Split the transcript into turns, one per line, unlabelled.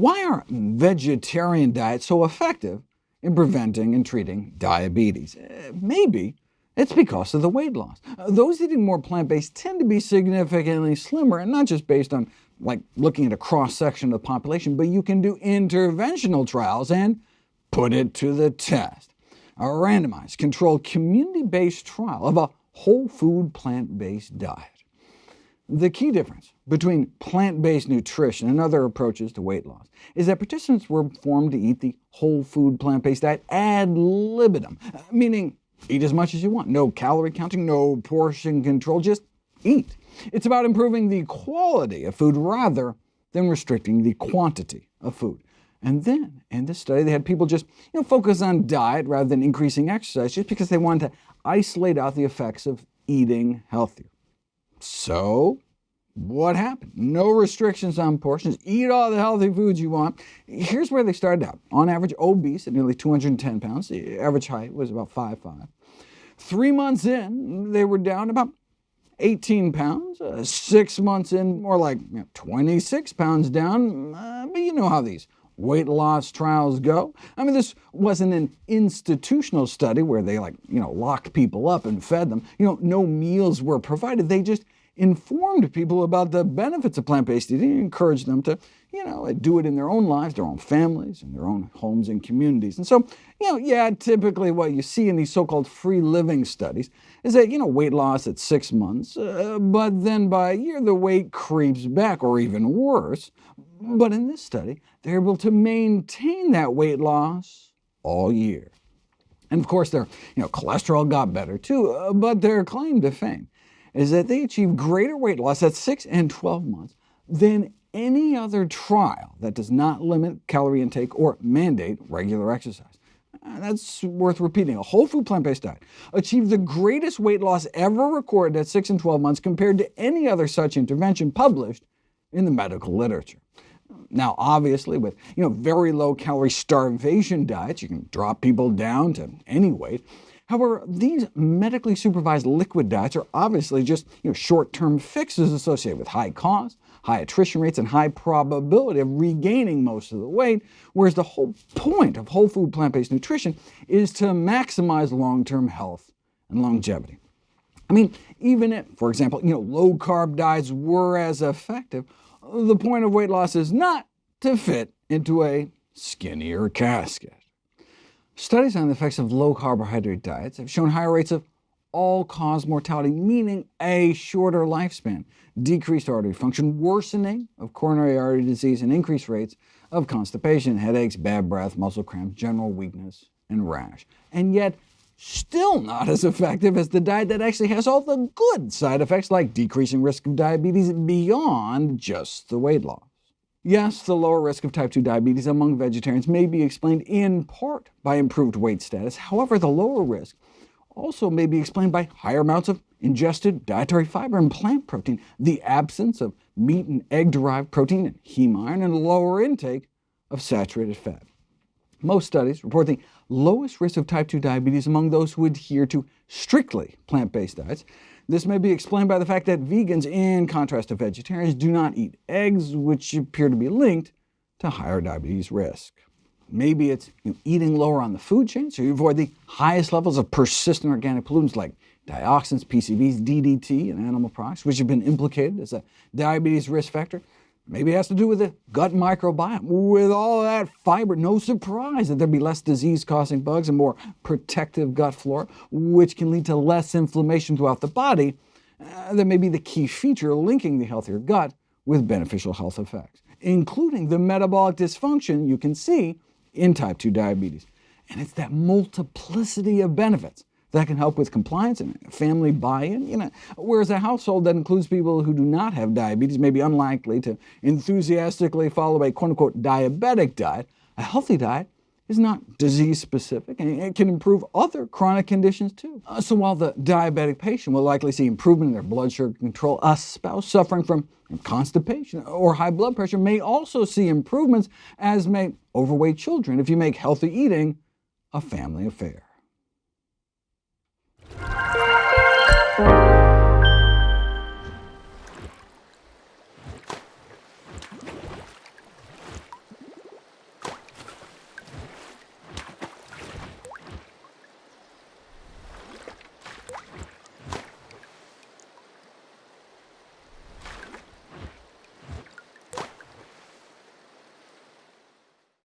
Why are vegetarian diets so effective in preventing and treating diabetes? Maybe it's because of the weight loss. Those eating more plant-based tend to be significantly slimmer, and not just based on looking at a cross-section of the population, but you can do interventional trials and put it to the test. A randomized, controlled, community-based trial of a whole food plant-based diet. The key difference between plant-based nutrition and other approaches to weight loss is that participants were formed to eat the whole food plant-based diet ad libitum, meaning eat as much as you want. No calorie counting, no portion control, just eat. It's about improving the quality of food rather than restricting the quantity of food. And then, in this study, they had people just focus on diet rather than increasing exercise, just because they wanted to isolate out the effects of eating healthier. So, what happened? No restrictions on portions. Eat all the healthy foods you want. Here's where they started out. On average, obese at nearly 210 pounds. The average height was about 5'5". 3 months in, they were down about 18 pounds. 6 months in, more like 26 pounds down. But you know how these weight loss trials go. I mean, this wasn't an institutional study where they locked people up and fed them. No meals were provided. They just informed people about the benefits of plant-based eating and encouraged them to do it in their own lives, their own families, and their own homes and communities. And so, typically what you see in these so-called free living studies is that, weight loss at 6 months, but then by a year the weight creeps back, or even worse. But in this study, they're able to maintain that weight loss all year. And of course, their cholesterol got better too, but their claim to fame is that they achieved greater weight loss at 6 and 12 months than any other trial that does not limit calorie intake or mandate regular exercise. That's worth repeating. A whole food plant-based diet achieved the greatest weight loss ever recorded at 6 and 12 months compared to any other such intervention published in the medical literature. Now, obviously, with very low-calorie starvation diets, you can drop people down to any weight. However, these medically supervised liquid diets are obviously just short-term fixes associated with high cost, high attrition rates, and high probability of regaining most of the weight, whereas the whole point of whole food plant-based nutrition is to maximize long-term health and longevity. I mean, even if, for example, low-carb diets were as effective, the point of weight loss is not to fit into a skinnier casket. Studies on the effects of low-carbohydrate diets have shown higher rates of all-cause mortality, meaning a shorter lifespan, decreased artery function, worsening of coronary artery disease, and increased rates of constipation, headaches, bad breath, muscle cramps, general weakness, and rash. And yet, still not as effective as the diet that actually has all the good side effects like decreasing risk of diabetes beyond just the weight loss. Yes, the lower risk of type 2 diabetes among vegetarians may be explained in part by improved weight status. However, the lower risk also may be explained by higher amounts of ingested dietary fiber and plant protein, the absence of meat and egg-derived protein and heme iron, and a lower intake of saturated fat. Most studies report the lowest risk of type 2 diabetes among those who adhere to strictly plant-based diets. This may be explained by the fact that vegans, in contrast to vegetarians, do not eat eggs, which appear to be linked to higher diabetes risk. Maybe it's eating lower on the food chain, so you avoid the highest levels of persistent organic pollutants like dioxins, PCBs, DDT, and animal products, which have been implicated as a diabetes risk factor. Maybe it has to do with the gut microbiome. With all that fiber, no surprise that there'd be less disease-causing bugs and more protective gut flora, which can lead to less inflammation throughout the body. That may be the key feature linking the healthier gut with beneficial health effects, including the metabolic dysfunction you can see in type 2 diabetes. And it's that multiplicity of benefits that can help with compliance and family buy-in. Whereas a household that includes people who do not have diabetes may be unlikely to enthusiastically follow a quote-unquote diabetic diet, a healthy diet is not disease-specific, and it can improve other chronic conditions too. So while the diabetic patient will likely see improvement in their blood sugar control, a spouse suffering from constipation or high blood pressure may also see improvements, as may overweight children, if you make healthy eating a family affair.